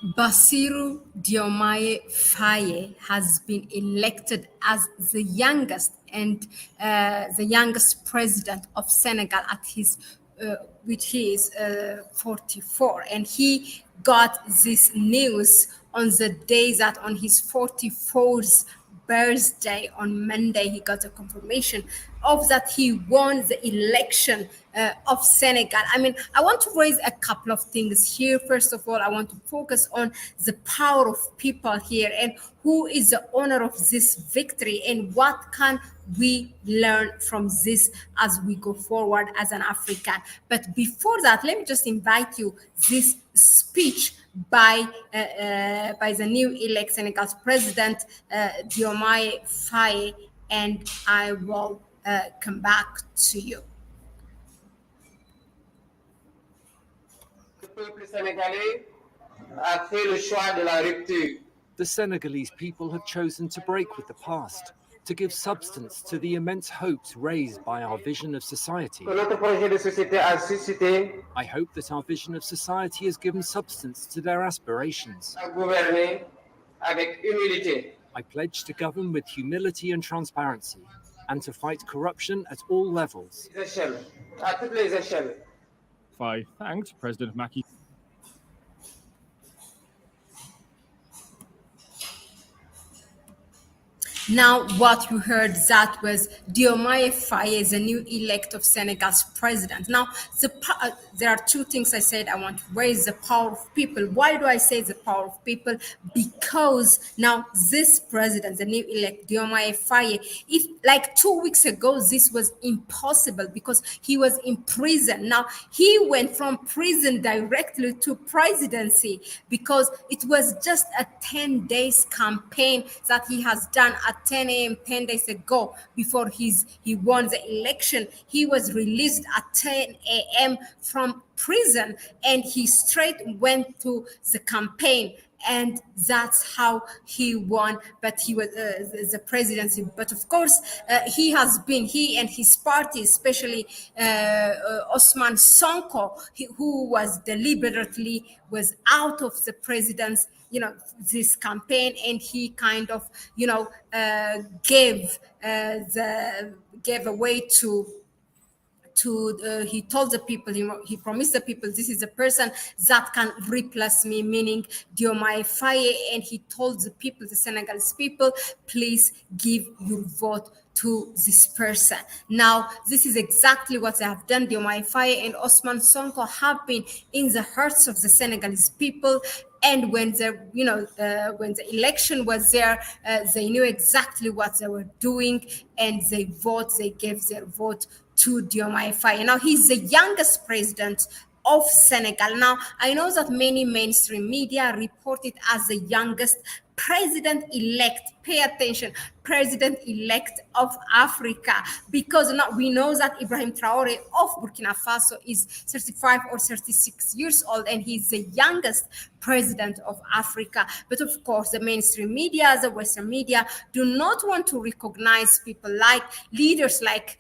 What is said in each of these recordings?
Basiru Diomaye Faye has been elected as the youngest and the youngest president of Senegal at his which he is 44, and he got this news on the day that on his 44th birthday on Monday, he got a confirmation of that he won the election of Senegal. I mean, I want to raise a couple of things here. First of all, I want to focus on the power of people here and who is the owner of this victory and what can we learn from this as we go forward as an African. But before that, let me just invite you this speech by the new elect Senegal's president Diomaye Faye, and I will come back to you. Le peuple sénégalais a fait le choix de la rupture. The Senegalese people have chosen to break with the past, to give substance to the immense hopes raised by our vision of society. Que notre projet de société a suscité I hope that our vision of society has given substance to their aspirations. à gouverner avec humilité. I pledge to govern with humility and transparency, and to fight corruption at all levels. Échelles, à toutes les échelles. Faye thanked President Macky Now, what you heard, that was Diomaye Faye, the new elect of Senegal's president. Now, there are two things I said I want to raise: the power of people. Why do I say the power of people? Because now this president, the new elect Diomaye Faye, if like 2 weeks ago, this was impossible because he was in prison. Now, he went from prison directly to presidency because it was just a 10 days campaign that he has done at 10 a.m. 10 days ago before he won the election. He was released at 10 a.m. from prison and he straight went to the campaign, and that's how he won. But he was the presidency. But of course, he and his party, especially Osman Sonko, who was deliberately was out of the president's this campaign, and he kind of gave away to he told the people, he promised the people, this is a person that can replace me, meaning Diomaye Faye, and he told the people, the Senegalese people, please give your vote to this person. Now, this is exactly what they have done. Diomaye Faye and Osman Sonko have been in the hearts of the Senegalese people. And when the election was there, they knew exactly what they were doing, and they gave their vote to Diomaye Faye. Now, he's the youngest president of Senegal. Now, I know that many mainstream media report it as the youngest president-elect, pay attention, president-elect of Africa, because now we know that Ibrahim Traore of Burkina Faso is 35 or 36 years old, and he's the youngest president of Africa. But of course, the mainstream media, the Western media, do not want to recognize people like leaders like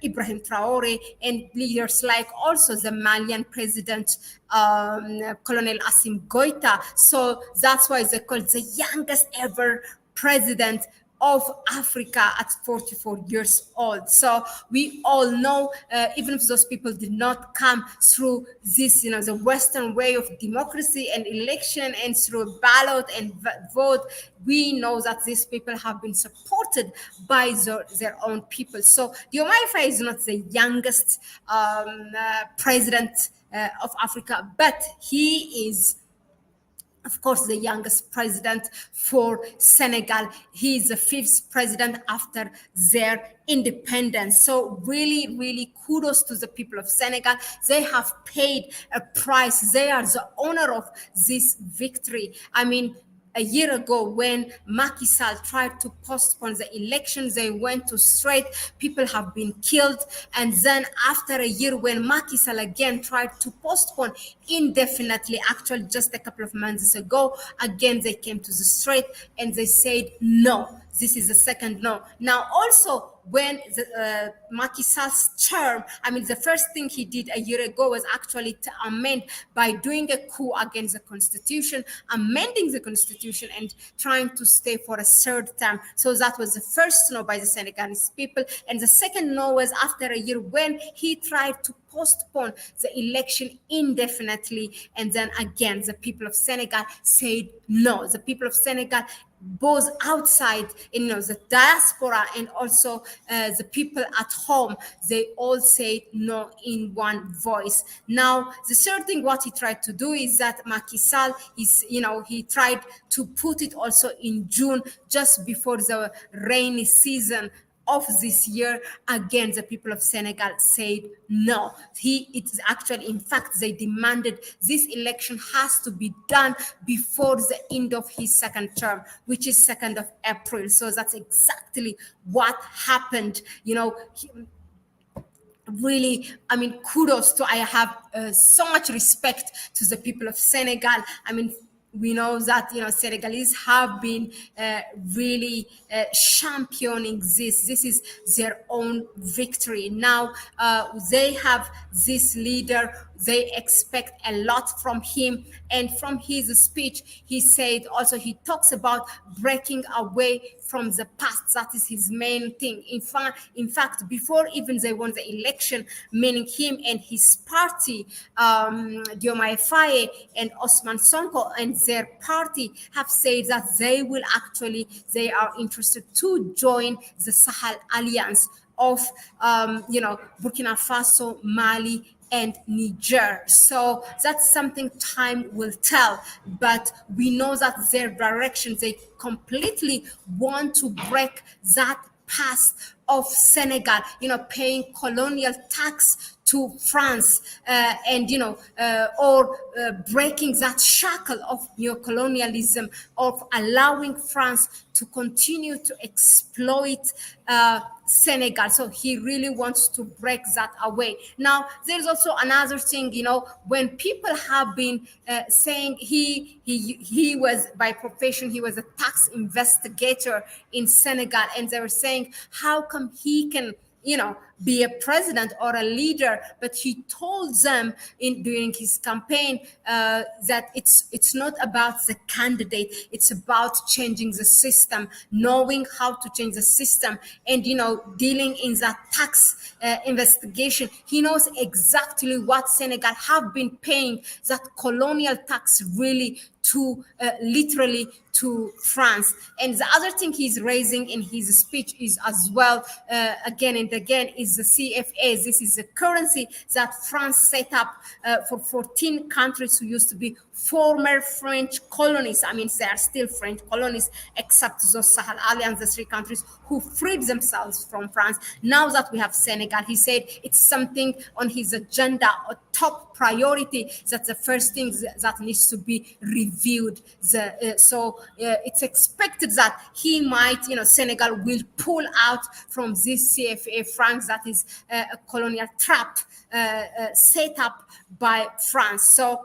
Ibrahim Traore and leaders like also the Malian president, Colonel Assimi Goïta. So that's why they call it the youngest ever president of Africa at 44 years old. So we all know, even if those people did not come through this, the Western way of democracy and election and through ballot and vote, we know that these people have been supported by their own people. So Diomaye Faye is not the youngest president of Africa, but he is, of course, the youngest president for Senegal. He is the 5th president after their independence. So really, really kudos to the people of Senegal. They have paid a price. They are the owner of this victory. I mean, a year ago, when Macky Sall tried to postpone the elections, they went to straight. People have been killed. And then after a year, when Macky Sall again tried to postpone indefinitely, actually just a couple of months ago, again, they came to the straight and they said, no, this is the second no. Now, also, when Macky Sall's term, I mean, the first thing he did a year ago was actually to amend by doing a coup against the constitution, amending the constitution and trying to stay for a third term. So that was the first no by the Senegalese people. And the second no was after a year when he tried to postpone the election indefinitely. And then again, the people of Senegal said no. The people of Senegal, both outside, the diaspora and also the people at home, they all said no in one voice. Now, the third thing what he tried to do is that Macky Sall is, he tried to put it also in June, just before the rainy season of this year. Again, the people of Senegal said no. It's actually, in fact, they demanded this election has to be done before the end of his second term, which is 2nd of April. So that's exactly what happened. Really, I mean, kudos to, I have so much respect to the people of Senegal. I mean, we know that Senegalese have been really championing this. This is their own victory. Now they have this leader. They expect a lot from him. And from his speech, he said also, he talks about breaking away from the past. That is his main thing. In fact, before even they won the election, meaning him and his party, Diomaye Faye and Ousmane Sonko and their party have said that they are interested to join the Sahel Alliance of, Burkina Faso, Mali, and Niger. So that's something time will tell, but we know that their direction, they completely want to break that past of Senegal, paying colonial tax to France, or breaking that shackle of neocolonialism, of allowing France to continue to exploit Senegal. So he really wants to break that away. Now, there's also another thing, when people have been saying he was, by profession, he was a tax investigator in Senegal, and they were saying, how come he can be a president or a leader? But he told them during his campaign that it's not about the candidate, it's about changing the system, knowing how to change the system, and dealing in that tax investigation. He knows exactly what Senegal have been paying, that colonial tax, really, to literally to France. And the other thing he's raising in his speech is as well, again and again, is the CFA. This is the currency that France set up for 14 countries who used to be former French colonies. I mean, they are still French colonies, except those Sahel Alliance, the 3 countries who freed themselves from France. Now that we have Senegal, he said it's something on his agenda, a top priority, that's the first thing that needs to be reviewed. So it's expected that he might, Senegal will pull out from this CFA francs, that is a colonial trap set up by France. So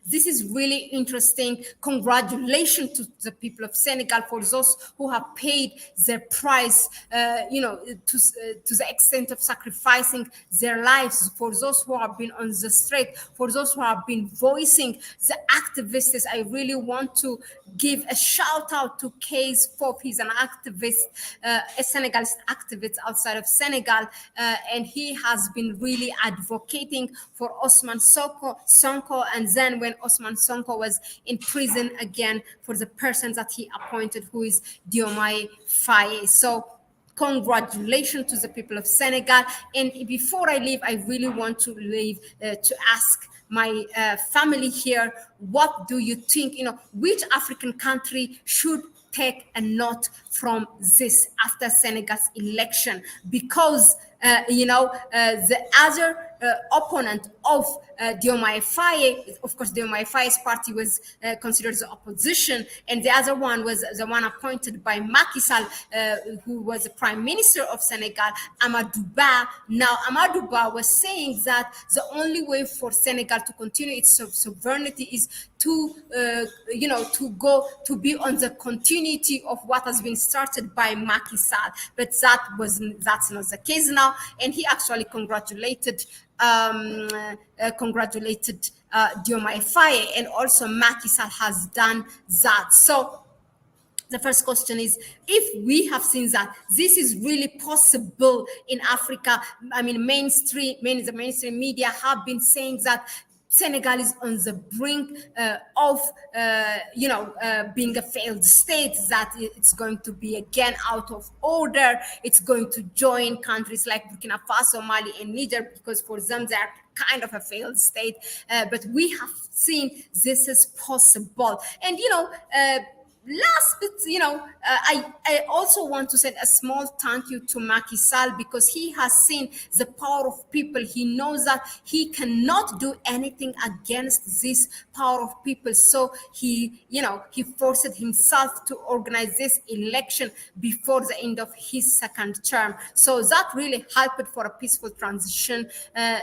this is really interesting. Congratulations to the people of Senegal for those who have paid their price, to the extent of sacrificing their lives, for those who have been on the street, for those who have been voicing, the activists. I really want to give a shout out to Case Fof. He's an activist, a Senegalese activist outside of Senegal, and he has been really advocating for Ousmane Sonko, and then when Ousmane Sonko was in prison again, for the person that he appointed, who is Diomaye Faye. So congratulations to the people of Senegal. And before I leave, I really want to ask my family here, what do you think, which African country should take a note from this after Senegal's election? Because the other opponent of Diomaye Faye. Of course, Diomaye Faye's party was considered the opposition, and the other one was the one appointed by Macky Sall, who was the Prime Minister of Senegal, Amadou Ba. Now, Amadou Ba was saying that the only way for Senegal to continue its sovereignty is to be on the continuity of what has been started by Macky Sall, but that's not the case now. And he actually congratulated Diomaye Faye, and also Macky Sall has done that. So the first question is, if we have seen that this is really possible in Africa, I mean, the mainstream media have been saying that Senegal is on the brink of being a failed state, that it's going to be again out of order. It's going to join countries like Burkina Faso, Mali, and Niger, because for them they are kind of a failed state. But we have seen this is possible. And last bit, I also want to send a small thank you to Macky Sall, because he has seen the power of people. He knows that he cannot do anything against this power of people. So he forced himself to organize this election before the end of his second term. So that really helped for a peaceful transition.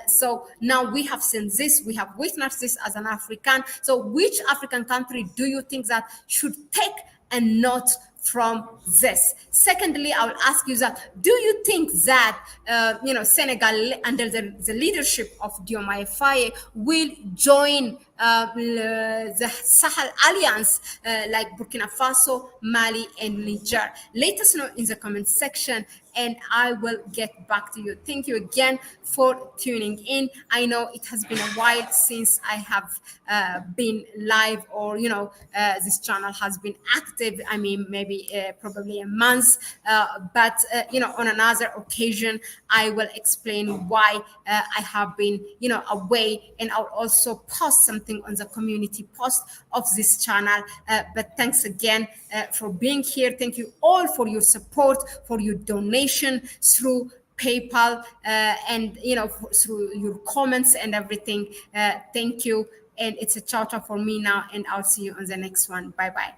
So now we have seen this, we have witnessed this as an African. So which African country do you think that should take a note from this? Secondly, I will ask you that, do you think that Senegal, under the leadership of Diomaye Faye, will join the Sahel Alliance like Burkina Faso, Mali, and Niger? Let us know in the comment section, and I will get back to you. Thank you again for tuning in. I know it has been a while since I have been live, or this channel has been active. I mean, maybe probably a month, but on another occasion I will explain why I have been away, and I'll also post something on the community post of this channel. But thanks again for being here. Thank you all for your support, for your donation through PayPal, and through your comments and everything. Thank you, and it's a ciao for me now, and I'll see you on the next one. Bye bye.